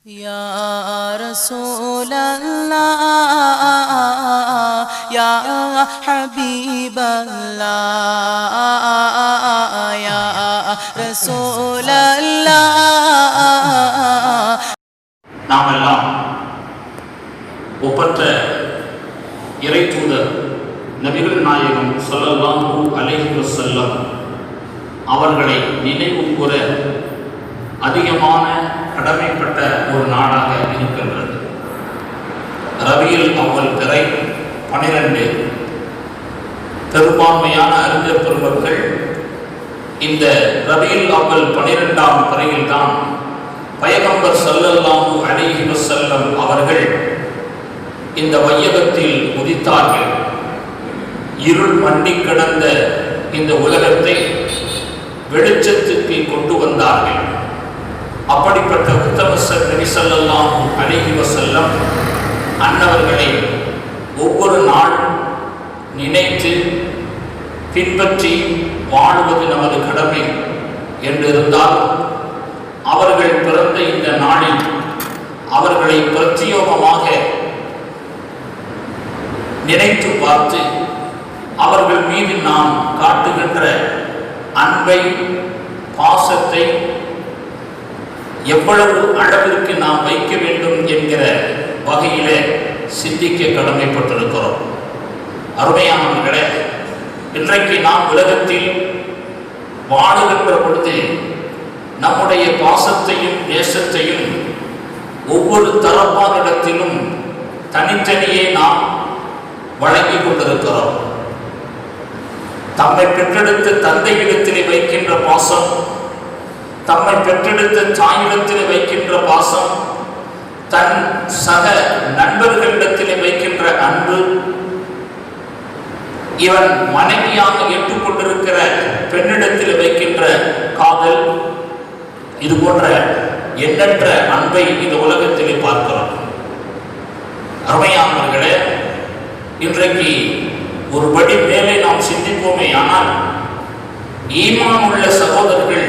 या रसूल अल्लाह या हबीब अल्लाह या रसूल अल्लाह நாமெல்லாம் ஒப்பற்ற இறை தூதர் நபிகள் நாயகம் ஸல்லல்லாஹு அலைஹி வஸல்லம் அவர்களை நினைவு கூற அதிகமான கடமைப்பட்ட ஒரு நாடாக இருக்கின்றது. ரபியுல் அவ்வல் பிறை 12 பெரும்பான்மையான அறிஞர் பெருமக்கள் இந்த ரபியுல் அவ்வல் 12ஆம் பிறையில்தான் பைகம்பர் ஸல்லல்லாஹு அலைஹி வஸல்லம் அவர்கள் இந்த வையகத்தில் உதித்தார்கள். இருள் மண்டி கிடந்த இந்த உலகத்தை வெளிச்சத்துக்கு கொண்டு வந்தார்கள். அப்படிப்பட்ட உத்தம நபி ஸல்லல்லாஹு அலைஹி வஸல்லம் அன்னவர்களை ஒவ்வொரு நாள் நினைத்து பின்பற்றி வாழுவது நமது கடமை என்றிருந்தால் அவர்கள் பிறந்த இந்த நாளில் அவர்களை பிரத்யேகமாக நினைத்து பார்த்து அவர்கள் மீது நாம் காட்டுகின்ற அன்பை பாசத்தை எவ்வளவு அளவிற்கு நாம் வைக்க வேண்டும் என்கிற வகையிலே சிந்திக்க கடமைப்பட்டிருக்கிறோம். அருமையானவர்களே, இன்றைக்கு நாம் உலகத்தில் வாழுகின்ற பொழுது நம்முடைய பாசத்தையும் நேசத்தையும் ஒவ்வொரு தரப்பானிடத்திலும் தனித்தனியே நாம் வழங்கி கொண்டிருக்கிறோம். தம்மை பெற்றெடுத்த தந்தையிடத்திலே வைக்கின்ற பாசம், தம்மை பெற்றெடுத்த தாயிடத்திலே வைக்கின்ற பாசம், தன் சக நண்பர்களிடத்திலே வைக்கின்ற அன்பு, இவன் மனைவியாக ஏற்றுக்கொண்டிருக்கிற பெண்ணிடத்தில் வைக்கின்ற காதல், இது போன்ற எண்ணற்ற அன்பை இந்த உலகத்திலே பார்க்கிறோம். அருமையானவர்களே, இன்றைக்கு ஒரு படி மேலே நாம் சிந்திப்போமே ஆனால் ஈமான் உள்ள சகோதரர்கள்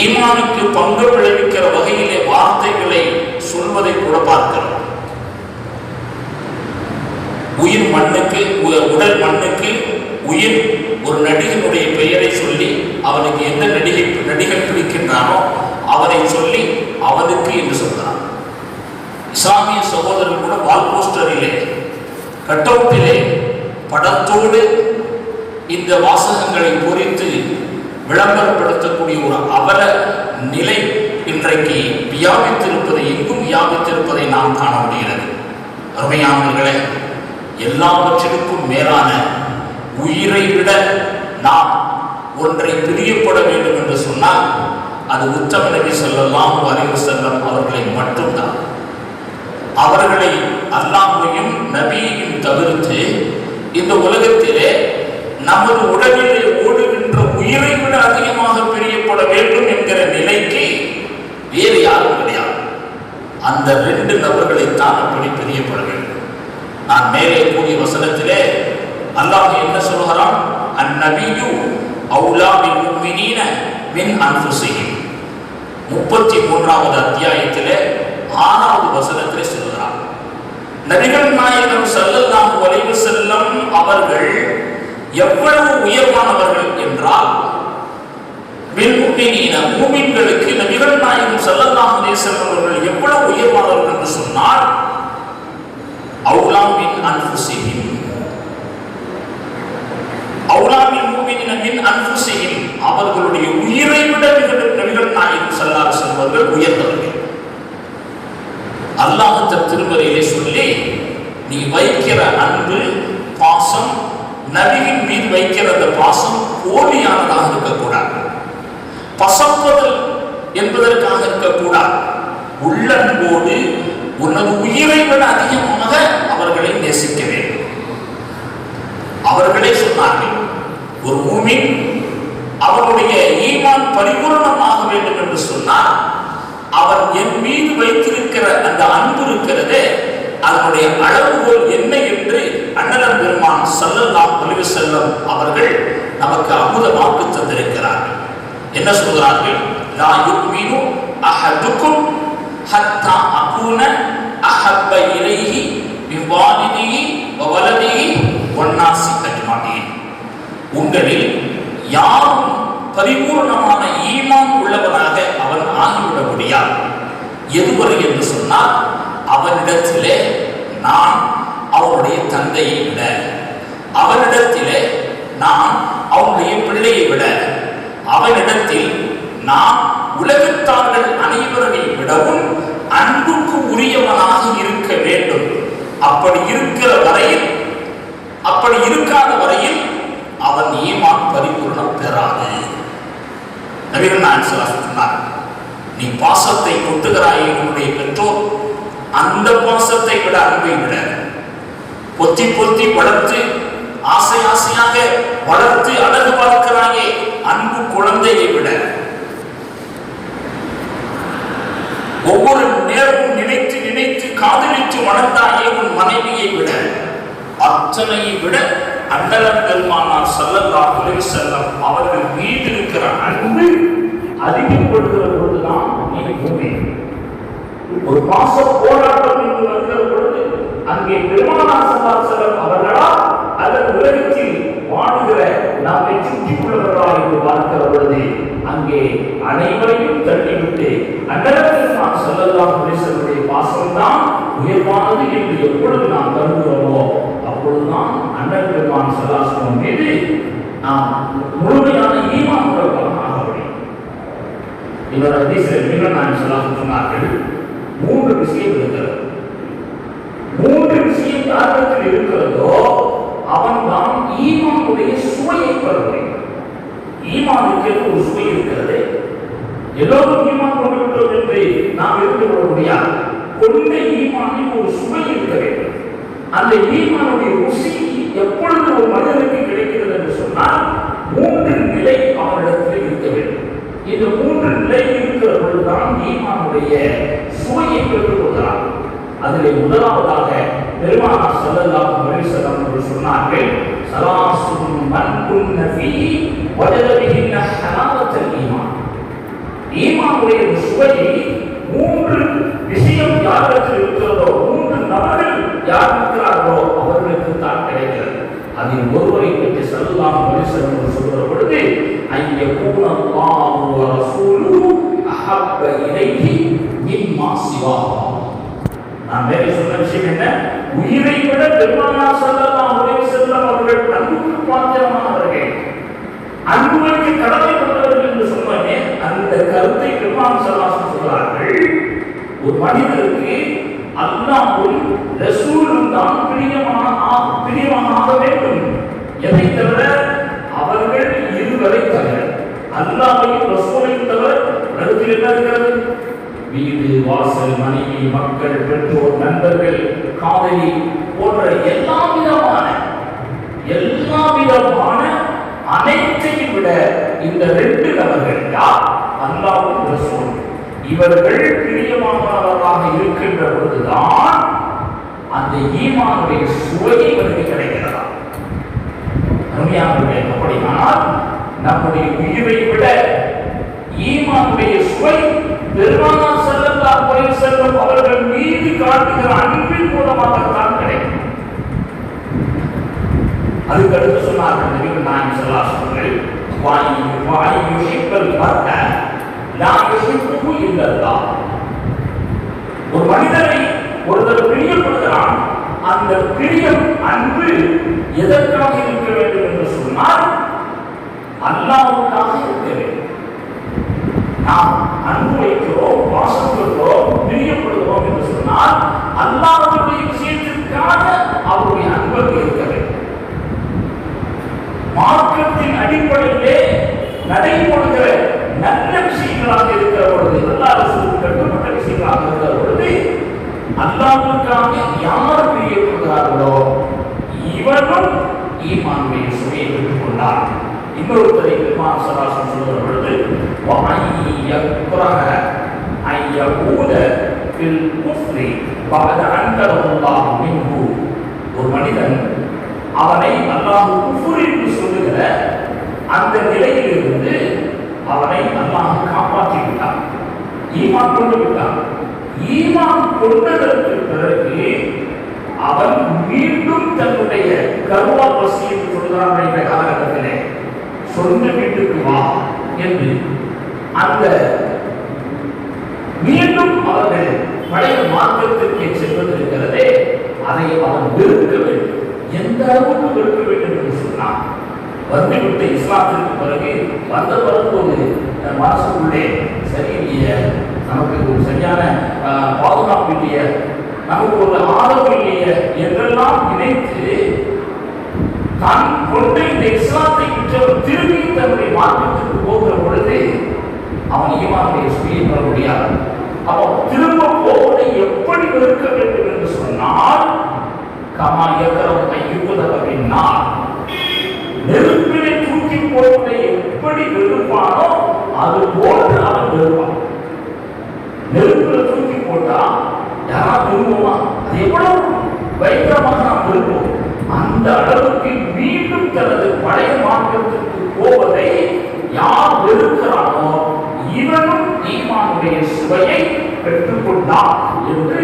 ஈமானுக்கு பங்கு விளைவிக்கிற வகையிலே வார்த்தைகளை சொல்வதை கூட பார்க்கிறோம். உயிர் மண்ணுக்கு, உடல் மண்ணுக்கு உயிர் ஒரு நடிகனுடைய பெயரை சொல்லி அவனுக்கு எந்த நடிகன் பிடிக்கின்றானோ அவனை சொல்லி அவனுக்கு என்று சொல்றான். இஸ்லாமிய சகோதரர்கள் கூட வால் போஸ்டரிலே கட்டவுட்டிலே படத்தோடு இந்த வாசகங்களை பொறித்து விளம்பரப்படுத்தக்கூடிய ஒரு அவல நிலை இன்றைக்கு வியாபித்திருப்பதை, எங்கும் வியாபித்திருப்பதை நாம் காண முடிகிறது. அருமையானவர்களே, எல்லாவற்றிற்கும் மேலான உயிரை விட நாம் ஒன்றை பிரியப்பட வேண்டும் என்று சொன்னால் அது உத்தம நபி ஸல்லல்லாஹு அலைஹி வஸல்லம் அவர்களை மட்டும்தான். அவர்களை அல்லாஹ்வையும் நபியையும் தவிர்த்து இந்த உலகத்திலே நமது உடலிலே ஓடுகின்ற உயிரை விட அதிகமாக பிரியப்பட வேண்டும் என்கிற நிலைக்கு வேறு யாரும் கிடையாது. அந்த 2 நபர்களைத்தான் அப்படி பிரியப்பட வேண்டும். நான் மேலே கூடிய வசனத்திலே அல்லாஹ் என்ன சொல்கிறான்? அந்நபியு அவுலா பில் முஃமினீன மின் அன்ஃபுஸிஹிம் 33வது அத்தியாயத்திலே 6வது வசனத்திலே சொல்கிறான், நபிகள் நாயகம் ஸல்லல்லாஹு அலைஹி வஸல்லம் அவர்கள் எவ்வளவு உயர்வானவர்கள் என்றால், பில் முஃமினீன மூமின்களுக்கு நபிகள் நாயகம் ஸல்லல்லாஹு அலைஹி வஸல்லம் அவர்கள் எவ்வளவு உயர்வானவர்கள் என்று சொன்னால் அவுலா மின் அன்ஃபுஸிஹிம், அவுலா பில் முஃமினீன மின் அன்ஃபுஸிஹிம், அவர்களுடைய உயிரை விட நபிகள் நாயகம் ஸல்லல்லாஹு அலைஹி வஸல்லம் அவர்கள் உயர்ந்தவர்கள். அல்லாஹ் தன் திருமறையிலே சொல்லி, நீ வைக்கிற அன்பு பாசம், நபியின் மீது வைக்கிற அந்த பாசம் போலியானதாக இருக்கக்கூடாது, பசப்பதல் என்பதற்காக இருக்கக்கூடாது. உள்ளன்போடு உனது உயிரை விட அதிகமாக அவர்களை நேசிக்க வேண்டும். அவர்களே சொன்னார்கள், ஒரு மூமின் அவருடைய ஈமான் பரிபூர்ணமாக வேண்டும் என்று சொன்னால் அவர் என் மீது வைத்திருக்கிற அந்த அன்பு இருக்கிறதே, அதனுடைய அளவுகோல் என்ன என்று அண்ணலம் பெருமான் ஸல்லல்லாஹு அலைஹி வஸல்லம் அவர்கள் நமக்கு அமுதமாக்கு தந்திருக்கிறார்கள். என்ன சொல்கிறார்கள்? லா யுமினு அஹதுக்கும் அஹப்ப இலைஹி மின் வாலிதிஹி வ வலதிஹி வன்னாஸி அஜ்மஈன். உங்களில் யாரும் பரிபூர்ணமான ஈமான் உள்ளவனாக அவன் ஆகிவிட முடியாது. எதுவரை என்று சொன்னால், அவனிடத்திலே நான் அவனுடைய தந்தையை விட, அவனிடத்திலே நான் அவனுடைய பிள்ளையை விட, அவனிடத்தில் நான் உலகத்தார்கள் அனைவரை விடவும் அன்புக்கு உரியவனாக இருக்க வேண்டும். அப்படி இருக்கிற வரையில், அப்படி இருக்காத வரையில் அவன் ஈமான் பரிபூர்ணம் பெறாது. நபிகள் நாயகம் ஸல்லல்லாஹு அலைஹி வஸல்லம் சொன்னார், நீ பாசத்தை கொட்டுகிறாயே உன்னுடைய பெற்றோர், அந்த பாசத்தை விட அன்பை விட, பொத்தி பொத்தி வளர்த்து ஆசை ஆசையாக வளர்த்து அழகு பார்க்கிறாயே அன்பு குழந்தையை விட, ஒவ்வொரு நேரமும் நினைத்து நினைத்து காதலித்து வளர்ந்தாயே உன் மனைவியை விட, அத்தனையை விட அண்ணல் பெருமானார் ஸல்லல்லாஹு அலைஹி வஸல்லம் அவர்கள் மீது இருக்கிற அன்பு அதிகப்படுகிற பொழுதுதான் நீ மூமின். ஒரு பாச போராட்டம் என்று வருகிற பொழுது அங்கே பெருமானார் ஸல்லல்லாஹு அலைஹி வஸல்லம் அவர்களா அல்லது உலகத்தில் வாழுகிற நம்மை சுற்றியுள்ளவர்களா என்று பார்க்கிற பொழுது அங்கே அனைவரையும் தள்ளிவிட்டு அண்ணல் பெருமானார் ஸல்லல்லாஹு அலைஹி வஸல்லம் பாசம்தான் உயர்வானது என்று எப்பொழுது நாம் கருதுகிறோமோ அப்பொழுதுதான் அண்ணல் பெருமானார் ஸல்லல்லாஹு அலைஹி வஸல்லம் மீது நாம் முழுமையான ஈமான் உள்ளவர்களாக ஆக முடியும். இன்னொரு ஹதீஸில் நபிகள் நாயகம் ஸல்லல்லாஹு அலைஹி வஸல்லம் சொன்னார்கள், 3 விஷயம் இருக்கிறது. 3 விஷயம் யாரிடத்தில் இருக்கிறதோ அவன்தான் ஈமானுடைய சுவையை பெற முடியும். ஈமானுக்கு ஒரு சுவை இருக்கிறது. எல்லோரும் ஈமான் கொண்டு விட்டோம் என்று நாம் இருந்து கொள்ள முடியாது. கொண்ட ஈமானில் ஒரு சுவை இருக்க வேண்டும். அந்த ஈமானுடைய ருசி எப்பொழுது ஒரு மனிதனுக்கு கிடைக்கிறது என்று சொன்னால் 3 நிலை அவரிடத்தில் இருக்க வேண்டும். இந்த 3 நிலை இருக்கிற பொழுதுதான் ஈமானுடைய சுவையை பெற்றுக் கொள்கிறார். அதில் முதலாவதாக பெருமானார் ஸல்லல்லாஹு அலைஹி வஸல்லம் அவர்கள் சொன்னார்கள், ஸலாசுன் மன் குன்ன ஃபீஹி வஜத பிஹின்ன ஹலாவத்தல் ஈமான். ஈமானுடைய சுவையை 3 விஷயம் யாரிடத்தில் இருக்கிறதோ, 3 நபர்கள் யார் இருக்கிறார்களோ அவர்களுக்கு தான் கிடைக்கிறது. அதில் ஒருவரை பற்றி ஸல்லல்லாஹு அலைஹி வஸல்லம் சொல்கிற பொழுது, ஐயகூன அல்லாஹு வ ரசூலுஹு அஹப்ப இலைஹி மிம்மா சிவாஹு. நான் மேலே சொன்ன விஷயம் என்ன? உயிரை விட பெருமானார் ஸல்லல்லாஹு அலைஹி வஸல்லம் அவர்கள் அன்புக்கு பாத்திரமானவர்கள், அன்புக்கு கடமைப்பட்டவர்கள் என்று சொன்னே அந்த கருத்தை பெருமானார் ஸல்லல்லாஹு அலைஹி வஸல்லம் சொல்கிறார்கள். ஒரு மனிதருக்கு அல்லாஹ்வும் ரசூலும் தான் பிரியமாக வேண்டும். எதை தவிர? அவர்கள் இருவரை தவிர, அல்லாஹ்வையும் ரசூலையும் தவிர உலகத்தில் என்ன இருக்கிறது? வீடு, வாசல், மனைவி, மக்கள், பெற்றோர், நண்பர்கள், காதலி போன்ற எல்லா விதமான அனைத்தையும் விட இந்த 2 நபர்கள் யார்? அல்லாஹ்வும் ரசூலும். இவர்கள் பிரியமானவர்களாக இருக்கின்ற பொழுதுதான் அந்த ஈமானுடைய சுவை இவருக்கு கிடைக்கிறதா? அருமையானவர்களே, அப்படியானால் நம்முடைய உயிரை விட ஈமானுடைய சுவை பெருமானார் ஸல்லல்லாஹு அலைஹி வஸல்லம் அவர்கள் மீது காட்டுகிற அன்பின் மூலமாகத்தான் கிடைக்கும். அதுக்கு அடுத்து சொன்னார்கள் நபிகள் நாயகம் ஸல்லல்லாஹு அலைஹி வஸல்லம், வாய் யுஹிப்பல் மர்அ லா யுஹிப்புஹு இல்லல்லாஹ். ஒரு மனிதனை ஒருவர் பிரியப்படுகிறான், அந்த பிரியம் அன்பு எதற்காக இருக்க வேண்டும் என்று சொன்னால் அல்லாஹ்வுக்காக இருக்க வேண்டும். நாம் அன்பு வைக்கிறோம், பாசம் கொள்கிறோம், பிரியப்படுகிறோம் என்று சொன்னால் அல்லாஹ்வுடைய விஷயத்திற்காக அவருடைய அன்பு இருக்க வேண்டும். மார்க்கத்தின் அடிப்படையிலே நடைபெறுகிற நல்ல விஷயங்களாக இருக்கிற பொழுது, அல்லாஹ் ரசூலுக்கு கட்டுப்பட்ட விஷயங்களாக இருக்கிற பொழுது அல்லாஹ்வுக்காக யார் பிரியப்படுகிறார்களோ இவரும் ஈமானுடைய சுவையை பெற்றுக் கொண்டார். இன்னொருத்தரை பெருமானார் ஸல்லல்லாஹு அலைஹி வஸல்லம் சொல்கிற பொழுது, வஅய்யக்ரஹ அய்யஊத ஃபில் குஃப்ரி பஅத அன்கரல்லாஹு மின்ஹு. ஒரு மனிதன் அவனை அல்லாஹ் குஃப்ர் என்று சொல்லுகிற அந்த நிலையிலிருந்து அவனை அல்லாஹ் காப்பாற்றி விட்டான், ஈமான் கொண்டு விட்டான். ஈமான் கொண்டதற்கு பிறகு அவன் மீண்டும் தன்னுடைய கர்வா பசியை சொல்கிறான் என்ற காலகட்டத்திலே சொந்த வீட்டுக்கு வா என்று அந்த மீண்டும் அவர்கள் பழைய மார்க்கத்திற்கு செல்வது இருக்கிறதே அதை அவன் வெறுக்க வேண்டும். எந்த அளவுக்கு வெறுக்க வேண்டும் என்று சொன்னான். வந்துவிட்ட இஸ்லாத்திற்கு பிறகு வந்த வரும்போது மனசுக்குள்ளே சரியில்லையே, நமக்கு ஒரு சரியான பாதுகாப்பு இல்லையே, நமக்கு ஒரு ஆதரவு இல்லையே என்றெல்லாம் நினைத்து தான் கொண்ட இந்த இஸ்லாத்தை விற்றவர் திரும்பி தன்னுடைய மார்க்கத்திற்கு போகிற பொழுது அவன் ஈமானுடைய சுவையை பெற முடியாது. அப்போ திரும்ப போவதை எப்படி வெறுக்க வேண்டும் என்று சொன்னால் கமா ஏற்கிறவன் கையுப்பதனால் நெருப்பிலை தூக்கி போவதை எப்படி வெறுப்பானோ அது போன்று அவன் வெறுப்பான். நெருப்பில தூக்கி போட்டா யாரா விரும்புமா? அது எவ்வளவு பயங்கரமாக நாம் விரும்புவோம். அந்த அளவுக்கு மீண்டும் தனது பழைய மார்க்கத்திற்கு போவதை யார் வெறுக்கிறானோ இவனும் ஈமானுடைய சுவையை பெற்றுக்கொண்டான் என்று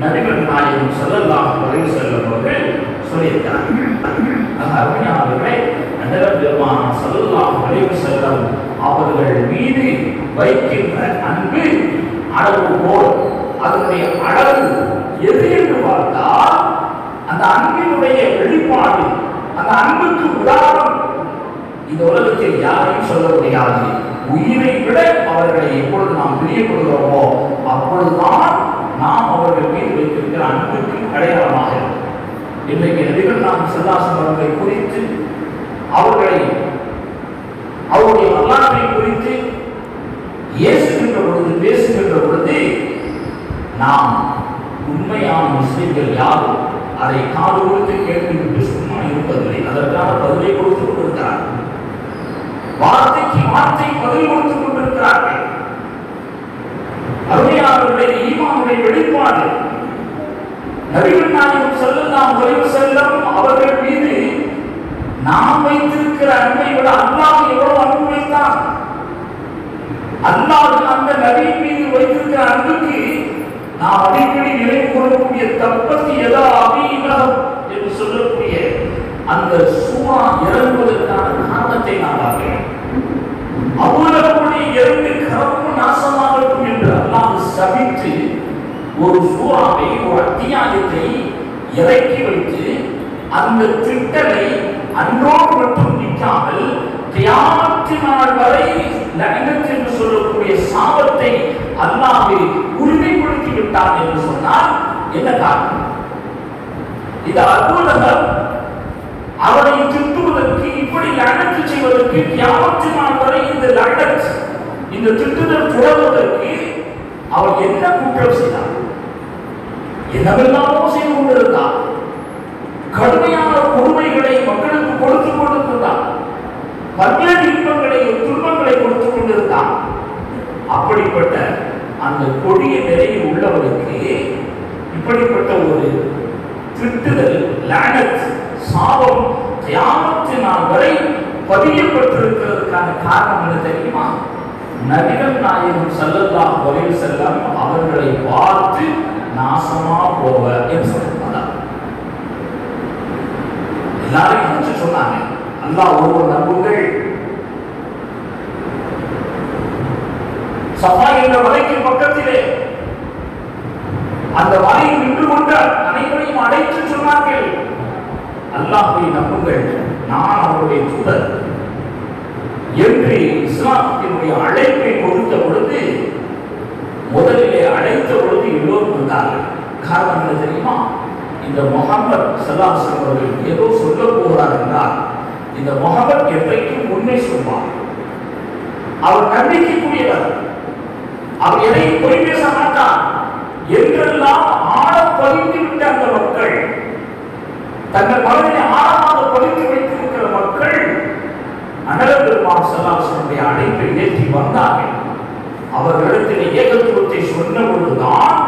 நபிகள் நாயகம் ஸல்லல்லாஹு அலைஹி வஸல்லம் அவர்கள் சொல்லியிருக்கிறார்கள். அருமையானவர்களே, நபிகள் பெருமானார் ஸல்லல்லாஹு அலைஹி வஸல்லம் அவர்கள் மீது வைக்கின்ற அன்பு அளவு போல் அதனுடைய அளவு எது என்று பார்த்தால் அந்த அன்பினுடைய வெளிப்பாடு, அந்த அன்புக்கு உதாரணம் இந்த உலகத்தில் யாரையும் சொல்ல முடியாது. உயிரை விட அவர்களை எப்பொழுது நாம் பிரியப்படுகிறோமோ அப்பொழுதுதான் நாம் அவர்கள் மீது வைத்திருக்கிற அன்புக்கு அடையாளமாக இருக்கும். இன்றைக்கு நபிகள் நாயகம் ஸல்லல்லாஹு அலைஹி வஸல்லம் குறித்து அவர்களை அவருடைய வரலாற்றை குறித்து ஏசுகின்ற பொழுது பேசுகின்ற பொழுது நாம் உண்மையான முஸ்லிம்கள் யாரும் அதை காது கொடுத்து கேட்டுவிட்டு சும்மா இருப்பதில்லை. அதற்கான பதிலை கொடுத்துக் கொண்டிருக்கிறார்கள். வார்த்தைக்கு வார்த்தை பதில் கொடுத்துக் கொண்டிருக்கிறார்கள். அருமையானவர்களுடைய ஈமானுடைய வெளிப்பாடு நபிகள் நாயகம் ஸல்லல்லாஹு அலைஹி வஸல்லம் அவர்கள் மீது நாம் வைத்திருக்கிற அன்பை விட அல்லாஹ் எவ்வளவு அன்பு வைத்தான். அல்லாஹ் அந்த நபி மீது வைத்திருக்கிற அன்புக்கு நாம் அடிக்கடி நினைவு கூறக்கூடிய தப்பத்தி எதா அபீலஹப் என்று சொல்லக்கூடிய அந்த சூரா இறங்குவதற்கான காரணத்தை நாம் பார்க்கிறோம். அபூலஹபுடைய இரண்டு கரமும் நாசமாகட்டும் என்று அல்லாஹ் சபித்து ஒரு சூறாவை, ஒரு அத்தியாயத்தை இறக்கி வைத்து அந்த திட்டத்தை அன்றோடு மட்டும் நிற்காமல் கியாமத்து நாள் வரை லஅனத் என்று சொல்லக்கூடிய சாபத்தை அல்லாஹ் உறுதிப்படுத்தி விட்டான் என்று சொன்னால் என்ன காரணம்? இது அபூலஹப் அவரை திட்டுவதற்கு, இப்படி லஅனத் செய்வதற்கு, கியாமத்து நாள் வரை இந்த லஅனத், இந்த திட்டுதல் தொடர்வதற்கு அவர் என்ன குற்றம் செய்தார்? என்னவெல்லாமோ செய்து கொண்டிருந்தார். கடுமையான கொடுமைகளை மக்களுக்கு கொடுத்துக் கொண்டிருந்தார். பல்வேறு இன்பங்களை, துன்பங்களை கொடுத்துக் கொண்டிருந்தார். அப்படிப்பட்ட அந்த கொடிய நிலையில் உள்ளவருக்கு இப்படிப்பட்ட ஒரு திட்டுதல், லஅனத், சாபம் கியாமத்து நாள் வரை பதியப்பட்டிருக்கிறதுக்கான காரணம் என்ன தெரியுமா? நபிகள் நாயகம் ஸல்லல்லாஹு அலைஹி வஸல்லம் அவர்களை பார்த்து நாசமா போவ என்று சொன்னாங்க. எல்லாரும் நினைச்சு சொன்னாங்க, அல்லாஹ் ஒருவர் நம்புங்கள். சஃபா என்ற மலைக்கு பக்கத்திலே அந்த மலையில் நின்று கொண்ட அனைவரையும் அழைத்து சொன்னார்கள், அல்லாஹ்வை நம்புங்கள், நான் அவருடைய தூதர் என்று இஸ்லாத்தினுடைய அழைப்பை கொடுத்த பொழுது, முதலிலே அழைத்த பொழுது எல்லோரும் வந்தார்கள். காரணம் என்ன தெரியுமா? இந்த முஹம்மது ஸல்லல்லாஹு அலைஹி வஸல்லம் அவர்கள் ஏதோ சொல்ல போகிறார் என்றால் இந்த முஹம்மது என்றைக்கும் உண்மை சொல்வார். அவர் நம்பிக்கைக்குரியவர், அவர் எதையும் பொய் பேச மாட்டார் என்றெல்லாம் ஆழ பதிந்து விட்ட அந்த மக்கள், தங்கள் மனதிலே ஆழமாக பதித்து வைத்திருக்கிற மக்கள் நபிகள் பெருமானார் ஸல்லல்லாஹு அலைஹி வஸல்லம் அழைப்பை ஏற்றி வந்தார்கள். அவர்களிடத்தில் ஏகத்துவத்தை சொன்ன பொழுதுதான்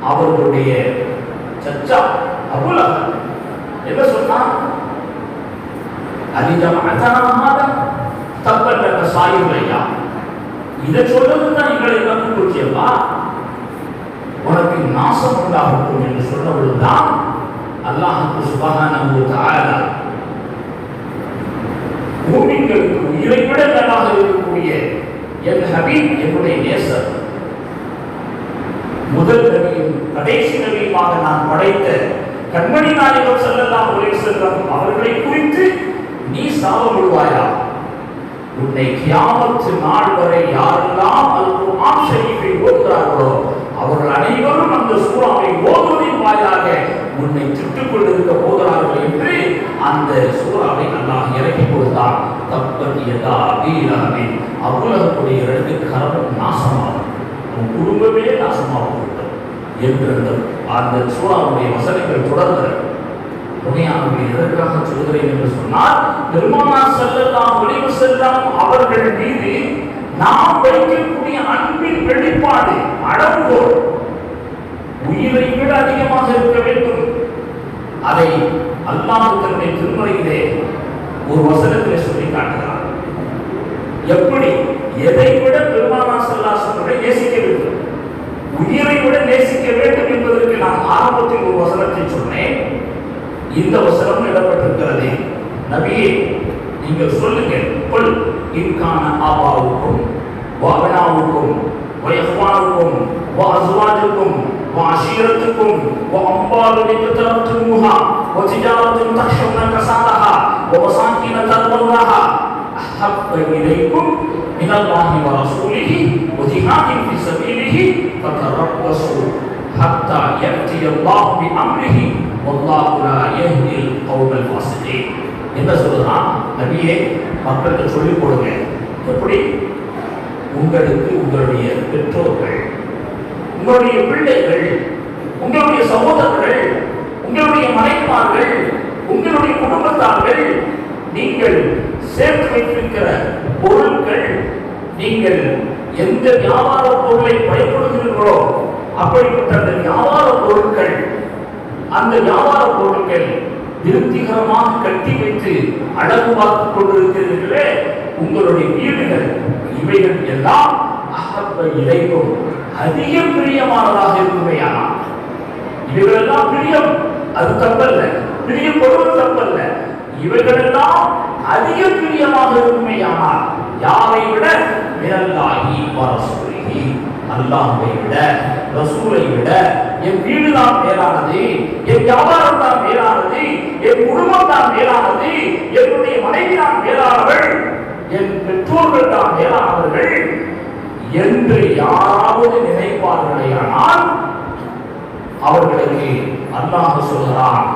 அவர்களுடைய சச்சா அபூலஹப் என்ன சொன்னான்? அலிஜமஅதனா தப்பல்லக சாயிலையா, இதை சொல்றது தான் எங்களை நம்பி போச்சியப்பா. நாசம் உண்டாகட்டும் என்று சொன்னவள்தான் அல்லாஹ் சுப்ஹானஹு வ தஆலா மூமின்களுக்கு உயிரை விட மேலாக இருக்கக்கூடிய என் ஹபீப், என்னுடைய நேசர், முதல் நபியும் கடைசி நபியுமாக நான் படைத்த கண்மணி நாயகம் ஸல்லல்லாஹு அலைஹி வஸல்லம் அவர்களை குறித்து நீ சாபம் விடுவாயா? உன்னை கியாமத் நாள் வரை யாரெல்லாம் அல் குர்ஆன் ஷரீஃபை ஓதுகிறார்களோ அவர்கள் அனைவரும் அந்த சூறாவை ஓதுவதின் வாயிலாக உன்னை திட்டுக் கொண்டிருக்க போகிறார்கள் என்று அந்த சூறாவை அல்லாஹ் இறக்கி கொடுத்தார். தப்பத் யதா அபீ லஹபின், அபூ லஹபுடைய இரண்டு கரமும் நாசமாகும், உன் குடும்பமே நாசமாகும் என்று அந்த சூறாவுடைய வசனங்கள் தொடர்கிறது. உண்மையாகவே எதற்காக சொல்கிறேன் என்று சொன்னால், பெருமானார் ஸல்லல்லாஹு அலைஹி வஸல்லம் அவர்கள் மீது நாம் வைக்கக்கூடிய அன்பின் வெளிப்பாடு, அளவுகோல் உயிரை விட அதிகமாக இருக்க வேண்டும். அதை அல்லாஹ் தன்னுடைய திருமறையிலே ஒரு வசனத்திலே சொல்லி காட்டுகிறார். எப்படி, எதை விட பெருமானார் ஸல்லல்லாஹு அலைஹி வஸல்லம் நேசிக்க வேண்டும், உயிரை விட நேசிக்க வேண்டும் என்பதற்கு நான் ஆரம்பத்தில் ஒரு வசனத்தை சொன்னேன். இந்த வசனம் இடப்பட்டிருக்கிறது. நபியே, நீங்கள் சொல்லுங்கள், குல் இன்கான ஆபாவுக்கும் வஅபனாவுக்கும் வயஹ்வானுக்கும் வஅஸ்வாஜுக்கும் வஅஷீரத்துக்கும் வஅம்வாலுன் இக்தரப்துமூஹா வதிஜாரத்துன் தக்ஷவுன கஸாதஹா வமசாகின தர்வல்லாஹா அஹப்ப இலைக்கும் மினல்லாஹி வரசூலிஹி வஜிஹாதின் ஃபீ ஸபீலிஹி ஃபதரப்பஸூ ஹத்தா யஅதியல்லாஹு பிஅம்ரிஹி வல்லாஹு லா யஹ்தில் கௌமல் ஃபாஸிகீன். என்ன சொல்றான்? நபியே, மக்களுக்கு சொல்லிக் கொடுங்க. எப்படி? உங்களுக்கு உங்களுடைய பெற்றோர்கள், உங்களுடைய பிள்ளைகள், உங்களுடைய சகோதரர்கள், உங்களுடைய மனைவிமார்கள், உங்களுடைய குடும்பத்தார்கள், நீங்கள் சேர்த்து வைத்திருக்கிற பொருட்கள், நீங்கள் எந்த வியாபார பொருளை பயன்படுத்துகிறீர்களோ அப்படிப்பட்ட அந்த வியாபார பொருட்கள், அந்த வியாபார பொருட்கள் திருப்திகரமாக கட்டி வைத்து அழகு பார்த்துக் கொண்டிருக்கிறீர்களே உங்களுடைய வீடுகள், இவைகள் எல்லாம் அஹப்ப இலைக்கும் அதிக பிரியமானதாக இருக்குமையானால், இவைகளெல்லாம் பிரியம், அது தப்பல்ல, பிரியப்படுவது தப்பல்ல, இவைகளெல்லாம் அதிக பிரியமாக இருக்குமையானால் யாரை விட? மினல்லாஹி வரசூலிஹி, அல்லாஹ்வை விட, ரசூலை விட என் வீடு தான் மேலானது, என் வியாபாரம் தான் மேலானது, என் குடும்பம் தான் மேலானது, என்னுடைய மனைவி தான் மேலானவள், என் பெற்றோர்கள் தான் மேலானவர்கள் என்று யாராவது நினைப்பார்களேயானால் அவர்களுக்கு அல்லாஹ் சொல்கிறான்,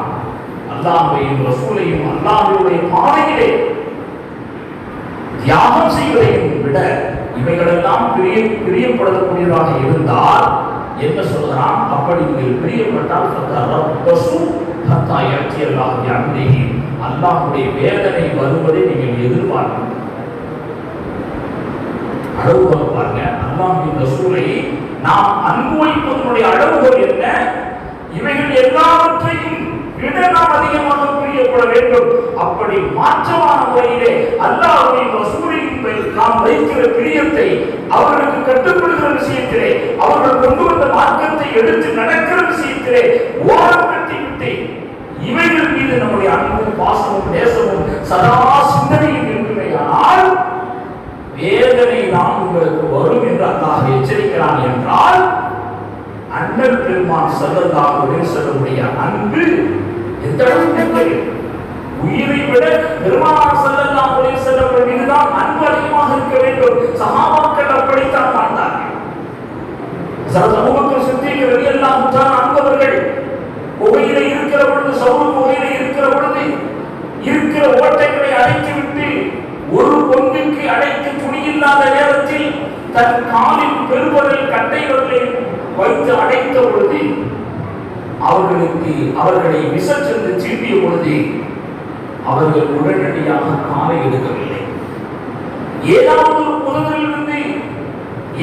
அல்லாஹ்வையும் ரசூலையும் அல்லாஹ்வுடைய பாதையிலே தியாகம் செய்வதையும் விட இவைகளெல்லாம் பிரியப்படக்கூடியதாக இருந்தால் என்ன சொல்கிறான்? அப்படி நீங்கள் பிரியப்பட்டால் அல்லாஹ்வுடைய வேதனை வருவதை நீங்கள் எதிர்பார்க்க. அளவுகோல் பாருங்க, அல்லாஹ்வின் ரசூலை நாம் அன்பு வைப்பதனுடைய அளவுகோல் என்ன? இவைகள் எல்லாவற்றையும் விட நாம் அதிகமாக பிரியப்பட வேண்டும். அப்படி மாற்றமான முறையிலே அல்லாஹ்வின் ரசூலின் நாம் வைக்கிற பிரியத்தை, அவர்களுக்கு கட்டுப்படுகிற விஷயத்திலே, அவர்கள் கொண்டு வந்த மார்க்கத்தை எடுத்து நடக்கிற விஷயத்திலே ஓரம் கட்டிவிட்டு இவைகள் மீது நம்முடைய அன்பும் பாசமும் நேசமும் சதா சிந்தனையும் இருக்குமேயானால் வேதனை தான் உங்களுக்கு வரும் என்று அல்லாஹ் எச்சரிக்கிறான். என்றால் அண்ணல் பெருமான் ஸல்லல்லாஹு அலைஹி வஸல்லம் அன்பு எந்த அளவுக்கு, உயிரை விட பெருமானார் ஸல்லல்லாஹு அலைஹி வஸல்லம் மீதுதான் அன்பு அதிகமாக இருக்க வேண்டும். சஹாபாக்கள் அப்படித்தான் வாழ்ந்தார்கள். ஹஜ்ரத் அபூபக்கர் சித்திக் ரலியல்லாஹு தஆலா அன்பவர்கள் குகையிலே இருக்கிற பொழுது, சவுல் குகையிலே இருக்கிற பொழுது இருக்கிற ஓட்டைகளை அடைத்துவிட்டு ஒரு பொந்துக்கு அடைத்து துணியில்லாத நேரத்தில் தன் காலின் பெருவரில் கட்டைகளை வைத்து அடைத்த பொழுது அவர்களை விசச்சென்று சீண்டிய பொழுது அவர்கள் உடனடியாக காலை எடுக்கவில்லை. ஏதாவது ஒரு புதரிலிருந்து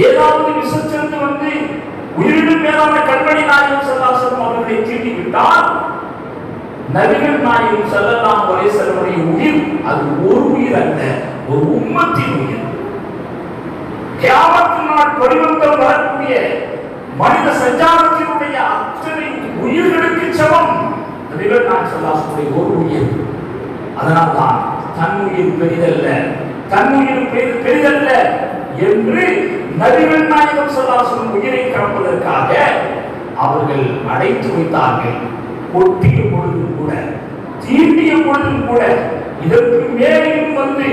ஏதாவது விசச்சென்று வந்து உயிரினும் மேலான கண்மணி நாயகம் ஸல்லல்லாஹு அலைஹி வஸல்லம் அவர்களை சீண்டி விட்டால் நபிகள் நாயகம் ஸல்லல்லாஹு அலைஹி வஸல்லம் உயிர் அது ஒரு உயிர் அல்ல, ஒரு உம்மத்தின் உயிர். கியாமத் நாள் பரிவர்த்தம் வரக்கூடிய மனித சஞ்சாரத்தினுடைய அத்தனை உயிர்களுக்கு சமம் நபிகள் நாயகம் ஸல்லல்லாஹு அலைஹி வஸல்லம் ஒரு உயிர். அதனால்தான் தன் உயிர் பெரிதல்ல, தன் உயிர் பெரிதல்ல என்று நபிகள் நாயகம் ஸல்லல்லாஹு அலைஹி வஸல்லம் உயிரை காப்பதற்காக அவர்கள் அடைத்து வைத்தார்கள். கொட்டிய பொழுதும் கூட, தீண்டிய பொழுதும் கூட, இதற்கு மேலும் வந்து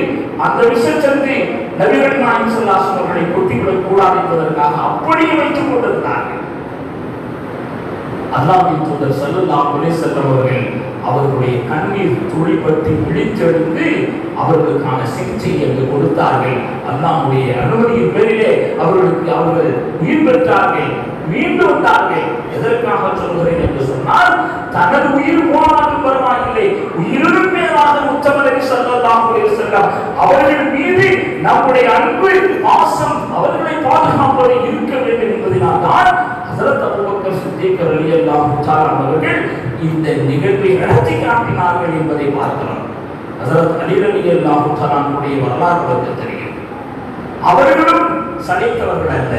அந்த விஷச்சந்தி நபிகள் நாயகம் ஸல்லல்லாஹு அலைஹி வஸல்லம் அவர்களை கொட்டிவிடக் கூடாது என்பதற்காக அப்படியே வைத்துக் கொண்டிருந்தார்கள். அல்லாஹ்வின் தூதர் ஸல்லல்லாஹு அலைஹி வஸல்லம் அவர்கள் அவர்களுடைய கண்ணீர் துளிப்பட்டு விழித்தெழுந்து அவர்களுக்கான சிகிச்சையை அங்கு கொடுத்தார்கள். அல்லாஹ்வுடைய அனுமதியின் பேரிலே அவர்கள் உயிர் பெற்றார்கள், மீண்டும் வந்தார்கள். எதற்காக சொல்கிறேன் என்று சொன்னால், தனது உயிர் போனாலும் பரவாயில்லை, உயிரினும் மேலாக உத்தம நபி ஸல்லல்லாஹு அலைஹி வஸல்லம் அவர்கள் மீது நம்முடைய அன்பு பாசம் அவர்களை பாதுகாப்பது இருக்க வேண்டும் என்பதனால்தான் ஹஜ்ரத் அபூபக்கர் சித்திக் ரலியல்லாஹு தஆலா அவர்கள் இந்த நிகழ்வை நடத்தி காட்டினார்கள் என்பதை பார்க்கிறோம். ஹஜ்ரத் அலி ரலியல்லாஹு தஆலா அவருடைய வரலாறு நமக்கு தெரியும். அவர்களும் சளைத்தவர்கள் அல்ல.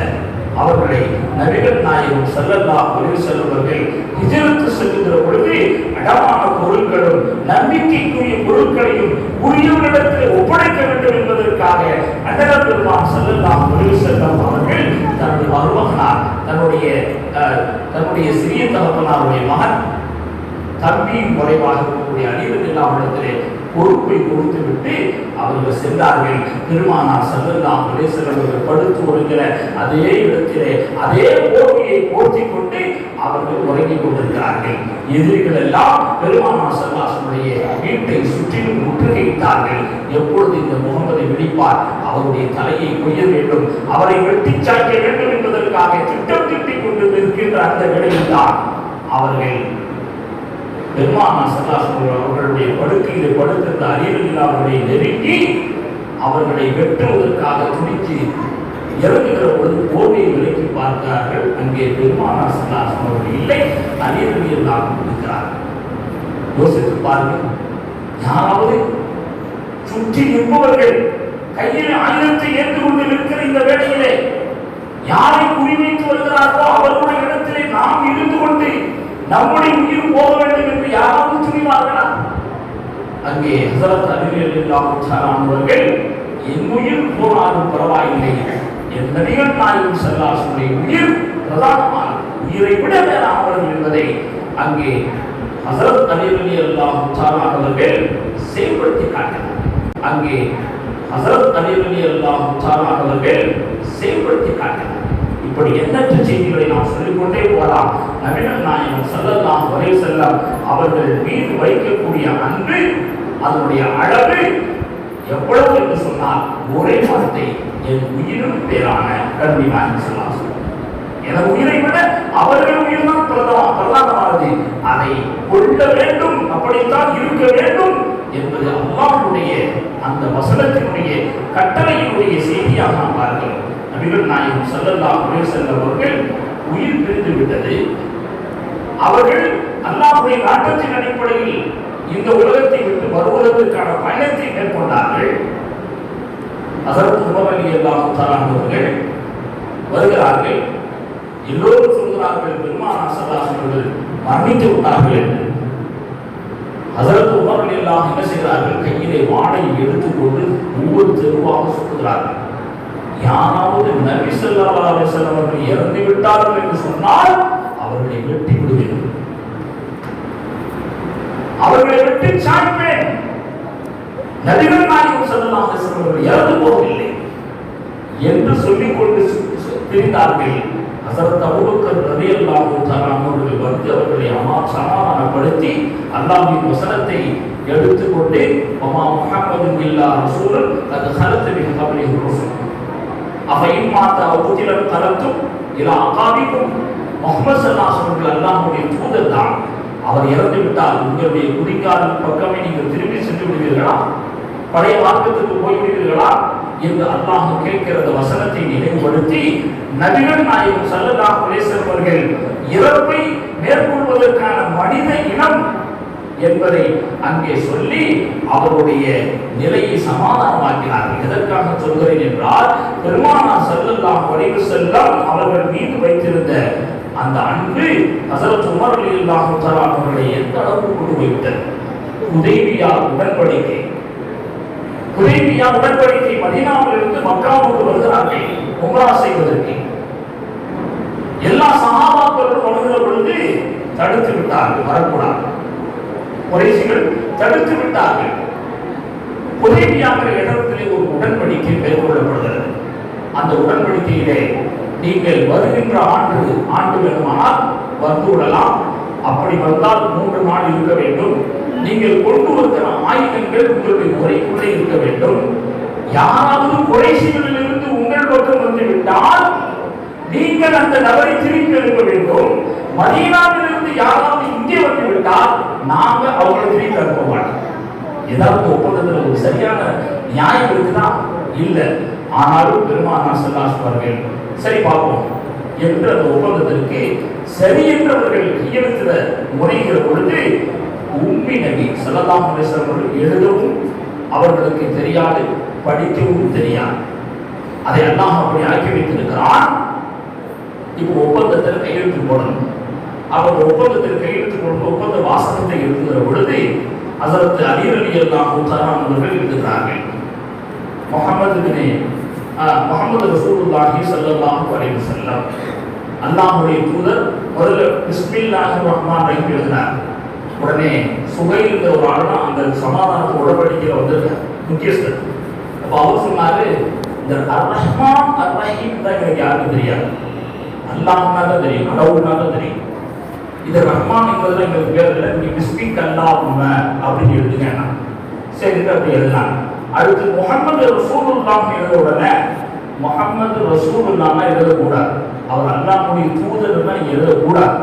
அவர்களை நபிகள் நாயகம் ஸல்லல்லாஹு அலைஹி வஸல்லம் அவர்கள் ஹிஜ்ரத் செல்கிற பொழுது அடமான பொருட்களும் நம்பிக்கைக்குரிய பொருட்களையும் உரியவரிடத்தில் ஒப்படைக்க வேண்டும் என்பதற்காக அன்னர் பெருமான் ஸல்லல்லாஹு அலைஹி வஸல்லம் அவர்கள் தன்னுடைய மருமகனார், தன்னுடைய சிறிய தகப்பனாருடைய மகன் தம்பியின் குறைவாக இருக்கக்கூடிய அலி ரலியல்லாஹு அவர்களிடத்திலே பொறுப்பை கொடுத்துவிட்டு அவர்கள் சென்றார்கள். பெருமானார் ஸல்லல்லாஹு அலைஹி வஸல்லம் அவர்கள் படுத்து உறங்கிற அதே இடத்திலே அதே போர்வையை போர்த்திக் கொண்டு அவர்கள் உறங்கிக் கொண்டிருக்கிறார்கள். எதிரிகள் எல்லாம் பெருமானார் ஸல்லல்லாஹு அலைஹி வஸல்லம் வீட்டை சுற்றிலும் முற்றுகையிட்டார்கள். எப்பொழுது இந்த முகமதை விழிப்பார், அவருடைய தலையை கொய்ய வேண்டும், அவரை வெட்டி சாய்க்க வேண்டும் என்பதற்காக திட்டம் திட்டிக் கொண்டு இருக்கின்ற அந்த வேளையில் தான் அவர்கள் பெருமானார் ஸல்லல்லாஹு அலைஹி வஸல்லம் அவர்களுடைய படுக்கையிலே படுத்திருந்த அலி ரலியல்லாஹு அவர்களை நெருங்கி அவர்களை வெட்டுவதற்காக துணித்து இறங்குகிற பொழுது போர்வையை விலக்கி பார்க்கிறார்கள். அங்கே பெருமானார் ஸல்லல்லாஹு அலைஹி வஸல்லம் அவர்கள் இல்லை, அலி ரலியல்லாஹு இருக்கிறார்கள். யோசித்து பாருங்கள், யாராவது சுற்றி நிற்பவர்கள் கையில் ஆயுதத்தை ஏற்று கொண்டு நிற்கிற இந்த வேளையிலே யாரை குறிவைத்து வருகிறார்களோ அவர்களுடைய இடத்திலே நாம் இருந்து கொண்டு நம்முடைய உயிர் போக வேண்டும் என்று யாராவது துணிவார்களா? அங்கே ஹஜ்ரத் அலி ரலியல்லாஹு தஆலா அவர்கள் என் உயிர் போனாலும் பரவாயில்லை, என் நபிகள் நாயகம் ஸல்லல்லாஹு அலைஹி வஸல்லம் உயிர் பிரதானமான உயிரை விட மேலானவர்கள் என்பதை அங்கே ஹஜ்ரத் அலி ரலியல்லாஹு தஆலா அவர்கள் செயல்படுத்தி காட்டினார். அங்கே ஹஜ்ரத் அலி ரலியல்லாஹு தஆலா அவர்கள் செயல்படுத்தி காட்டினார். இப்படி எண்ணற்ற செய்திகளை நாம் சொல்லிக்கொண்டே போகலாம். நபிகள் நாயகம் ஸல்லல்லாஹு அலைஹி வஸல்லம் அவர்கள் மீது வைக்கக்கூடிய அன்பு, அதனுடைய அளவு எவ்வளவு என்று சொன்னால், ஒரே வார்த்தை, என் உயிரும் பேரான நபி நாயகம் ஸல்லல்லாஹு அலைஹி வஸல்லம், எனது உயிரை விட அவர்கள் உயிர் தான் பிரதானமானது, அதை கொள்ள வேண்டும், அப்படித்தான் இருக்க வேண்டும் என்பது அல்லாஹ்வுடைய அந்த வசனத்தினுடைய கட்டளையினுடைய செய்தியாக நாம் பார்க்கிறோம். நபிகள் நாயகம் ஸல்லல்லாஹு அலைஹி வஸல்லம் அவர்கள் உயிர் பிரிந்து விட்டது. அவர்கள் அல்லாஹ்வுடைய நாட்டத்தின் அடிப்படையில் இந்த உலகத்தை விட்டு வருவதற்கான பயணத்தை மேற்கொண்டார்கள். ஹஜ்ரத் உமர் ரலியல்லாஹு தஆலா அவர்கள் வருகிறார்கள். எல்லோரும் சொல்கிறார்கள், பெருமானார் ஸல்லல்லாஹு அலைஹி வஸல்லம் அவர்கள் மரணித்து விட்டார்கள் என்று. ஹஜ்ரத் உமர் ரலியல்லாஹு என்ன செய்கிறார்கள், கையிலே வாளை எடுத்துக்கொண்டு ஒவ்வொரு தெருவாக சுற்றுகிறார்கள். யாராவது நபி ஸல்லல்லாஹு அலைஹி வஸல்லம் அவர்கள் இறந்து விட்டார்கள் என்று சொன்னால் அவர்களை வெட்டி விடுவேன், அவர்களை வெட்டி சாய்ப்பேன். நபிகள் நாயகம் ஸல்லல்லாஹு அலைஹி வஸல்லம் அவர்கள் இறந்து போகவில்லை என்று சொல்லிக்கொண்டு திரிந்தார்கள். ஹஜ்ரத் அபூபக்கர் ரலியல்லாஹு தஆலா அவர்கள் வந்து அவர்களை சமாதானப்படுத்தி அல்லாஹ்வின் வசனத்தை எடுத்துக்கொண்டு, வமா முஹம்மதுன் இல்லா ரசூலுன் கத் ஹலத் மின் கப்லிஹி ருசுல் அஃபைன் மாத அவ் குதிலன் கலத்தும் இலா அகாபிக்கும். முஹம்மது ஸல்லல்லாஹு அலைஹி வஸல்லம் அல்லாஹ்வுடைய தூதர் தான். அவர் இறந்து விட்டால் உங்களுடைய குடிகாரன் பக்கமே நீங்கள் திரும்பி சென்று விடுவீர்களா, பழைய மார்க்கத்துக்கு போய்விடுவீர்களா என்று அல்லாஹ் கேட்கிற வசனத்தை நினைவுபடுத்தி, நபிகள் நாயகம் ஸல்லல்லாஹு அலைஹி வஸல்லம் அவர்கள் இறப்பை மேற்கொள்வதற்கான மனித இனம் என்பதை அங்கே சொல்லி அவருடைய நிலையை சமாதானமாக்கினார்கள். எதற்காக சொல்கிறேன் என்றால், பெருமானார் ஸல்லல்லாஹு அலைஹி வஸல்லம் அவர்கள் மீது வைத்திருந்த அந்த அன்பு ஹஸரத் உமர் ரலியல்லாஹு தஆலா அவர்களை எந்த அளவுக்கு கொண்டு வைத்தது. ஹுதைபியா உடன்படிக்கை மதீனாவிலிருந்து மக்காவுக்கு வருகிறார்கள் உம்ரா செய்வதற்கு. எல்லா சஹாபாக்களும் வருகிற பொழுது தடுத்து விட்டார்கள், வரக்கூடாது. குறைஷிகள் தடுத்து விட்டார்கள். ஹுதைபியாங்கிற இடத்திலே ஒரு உடன்படிக்கை மேற்கொள்ளப்படுகிறது. அந்த உடன்படிக்கையிலே நீங்கள் வருகின்ற ஆண்டு வேணுமானால் வந்து விடலாம், அப்படி வந்தால் 3 நாள் இருக்க வேண்டும், நீங்கள் கொண்டு வருகிற ஆயுதங்கள் உங்களுடைய முறைக்குள்ளே இருக்க வேண்டும், யாராவது குறைஷிகளிலிருந்து உங்கள் பக்கம் வந்து விட்டால் நீங்கள் அந்த நபரை திருப்பி அனுப்ப வேண்டும், மதீனாவிலிருந்து யாராவது இங்கே வந்து விட்டால் நாங்க அவங்களை திருப்பி அனுப்ப மாட்டோம். ஏதாவது ஒப்பந்தத்தில் ஒரு சரியான நியாயம் இருக்குதா? இல்லை. ஆனாலும் பெருமானார் ஸல்லல்லாஹு அலைஹி வஸல்லம் சரி பார்ப்போம் என்று அந்த ஒப்பந்தத்திற்கு சரி என்றவர்கள் கையெழுத்திட முனைகிற பொழுது உம்மி நபி ஸல்லல்லாஹு அலைஹி வஸல்லம் எழுதவும் அவர்களுக்கு தெரியாது, படிக்கவும் தெரியாது. அதை அல்லாஹ் அப்படி ஆக்கி வைத்திருக்கிறான். இப்போ ஒப்பந்தத்தில் கையெழுத்து போடணும். அவர் ஒப்பந்தத்தில் கையெழுத்து போட்டு ஒப்பந்த வாசகத்தை எழுதுகிற பொழுது ஹஸரத் அலி ரலியல்லாஹு தஆலா அவர்கள் எழுதுகிறார்கள், முஹம்மது ரசூலுல்லாஹி ஸல்லல்லாஹு அலைஹி வஸல்லம் அல்லாஹ்வுடைய தூதர் முதல்ல பிஸ்மில்லாஹிர் ரஹ்மானிர் ரஹீம் எழுதினார். உடனே சுகைல் ஒரு ஆளுனா அந்த சமாதானத்தை உடன்படிக்கையில் வந்திருக்கார் முக்கியஸ்தர். அப்போ அவர் சொன்னாரு, இந்த அர் ரஹ்மான் அர் ரஹீம் தான் எனக்கு யாருக்கும் தெரியாது, அல்லாஹ்னா தான் தெரியும், கடவுள்னா தான் தெரியும். இது ரஹ்மான் என்பதுல எங்களுக்கு பேர் இல்லை, நீ பிஸ்மிக் அல்லாஹும்ம அப்படின்னு எழுதுங்க. சரி அப்படி எழுதலாம். அடுத்து முஹம்மது ரசூலுல்லாஹ் எழுத உடனே முஹம்மது ரசூலுல்லாஹ் எழுதக்கூடாது, அவர் அல்லாஹ்வுடைய தூதர்னா எழுதக்கூடாது.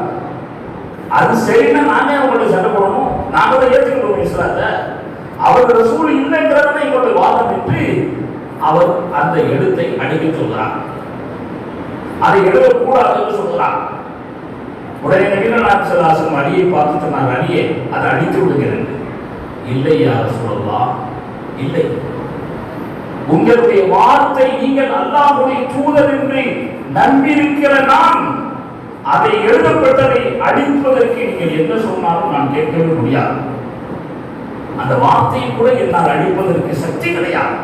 அது சரின்னா நானே அவங்களை சண்டை போடணும், நாங்க தான் ஏற்றுக்கணும் இஸ்லாத்தை. அவர் ரசூல் இல்லைங்கிறத எங்களுடைய வாதம் என்று அவர் அந்த எழுத்தை அடிக்க சொல்கிறார், அதை எழுதக்கூடாதுன்னு சொல்கிறார். உடனே நபிகள் நாயகம் ஸல்லல்லாஹு அலைஹி வஸல்லம் அலியை பார்த்து சொன்னார், அலியே அதை அடித்து விடுகிறேன். இல்லை யா ரசூலல்லாஹ், இல்லை, உங்களுடைய வார்த்தை நீங்கள் அல்லாஹ்வுடைய தூதர் என்று நம்பியிருக்கிற நான் அதை எழுதப்பட்டதை அடிப்பதற்கு நீங்கள் என்ன சொன்னாலும் நான் கேட்கவே முடியாது. அந்த வார்த்தையை கூட என்னால் அழிப்பதற்கு சக்தி கிடையாது.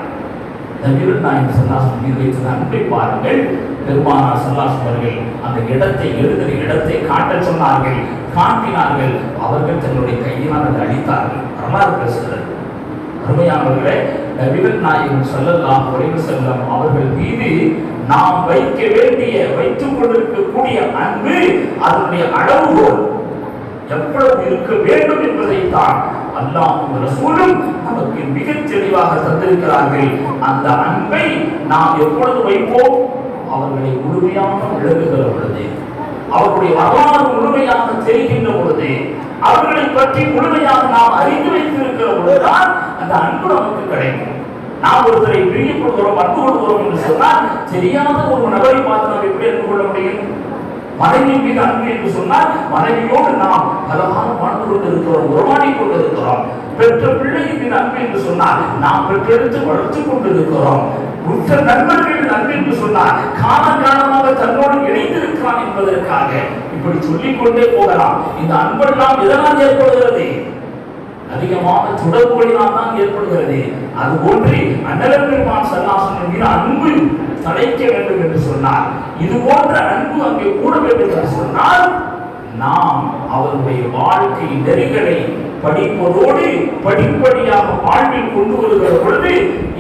நபிகள் நாயகம் ஸல்லல்லாஹு அலைஹி வஸல்லம் வைத்த அன்பை பாருங்கள். பெருமானார் ஸல்லல்லாஹு அலைஹி வஸல்லம் அந்த இடத்தை எழுதுகிற இடத்தை காட்ட சொன்னார்கள், காட்டினார்கள். அவர்கள் தன்னுடைய கையினால் அதை அழித்தார்கள். வரலாறு பேசுகிறது. அருமையானவர்களே, நபிகள் நாயகம் ஸல்லல்லாஹு அலைஹி வஸல்லம் அவர்கள் மீது நாம் வைக்க வேண்டிய வைத்துக் கொண்டிருக்கக்கூடிய அன்பு அதனுடைய அளவுகோல் எவ்வளவு இருக்க வேண்டும் என்பதைத்தான் அல்லாஹ்வும் ரசூலும் நமக்கு மிக தெளிவாக தந்திருக்கிறார்கள். அந்த அன்பை நாம் எப்பொழுது வைப்போம்? அவர்களை முழுமையாக விளங்குகிற பொழுது, அவர்களுடைய வரலாறு முழுமையாக தெரிகின்ற பொழுது, அவர்களை பற்றி முழுமையாக நாம் அறிந்து வைத்திருக்கிற பொழுதுதான் அந்த அன்பு நமக்கு கிடைக்கும். நாம் ஒருத்தரை பிரியப்படுகிறோம், அன்பு கொள்கிறோம் என்று சொன்னால் தெரியாத ஒரு நபரை பார்த்து நாம் எப்படி அன்பு கொள்ள முடியும்? மனைவி மீது அன்பு என்று சொன்னால் மனைவியோடு நாம் அழகாக வாழ்ந்து கொண்டிருக்கிறோம், உறவாடி கொண்டிருக்கிறோம். பெற்ற பிள்ளையின் மீது அன்பு என்று சொன்னால் நாம் பெற்றெடுத்து வளர்த்து கொண்டிருக்கிறோம். உற்ற நண்பர்கள் அன்பு என்று சொன்னால் காலகாலமாக தன்னோடு இணைந்திருக்கிறான் என்பதற்காக இப்படி சொல்லிக்கொண்டே போகலாம். இந்த அன்பெல்லாம் எதனால் ஏற்படுகிறது? அதிகமான தொடர்புகளினால் தான் ஏற்படுகிறது. அது போன்று அண்ணல் பெருமான் ஸல்லல்லாஹு அலைஹி வஸல்லம் மீது அன்பு தழைக்க வேண்டும் என்று சொன்னார். இது போன்ற அன்பு அங்கே கூட வேண்டும் என்று சொன்னால் நாம் அவருடைய வாழ்க்கை நெறிகளை படிப்பதோடு படிப்படியாக வாழ்வில் கொண்டு வருகிற பொழுது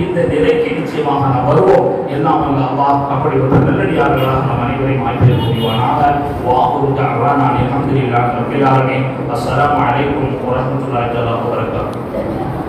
இந்த நிலைக்கு நிச்சயமாக நாம் வருவோம். எல்லாம் அல்லாஹ் அப்படிப்பட்ட நல்லடியார்களாக நம் அனைவரையும் ஆக்கிய புரிவானாக. வாஹுரு தஅவானா அல்ஹம்துலில்லாஹி ரப்பில் ஆலமீன். அஸ்ஸலாமு அலைக்கும் வரஹ்மத்துல்லாஹி வபரகாத்துஹு.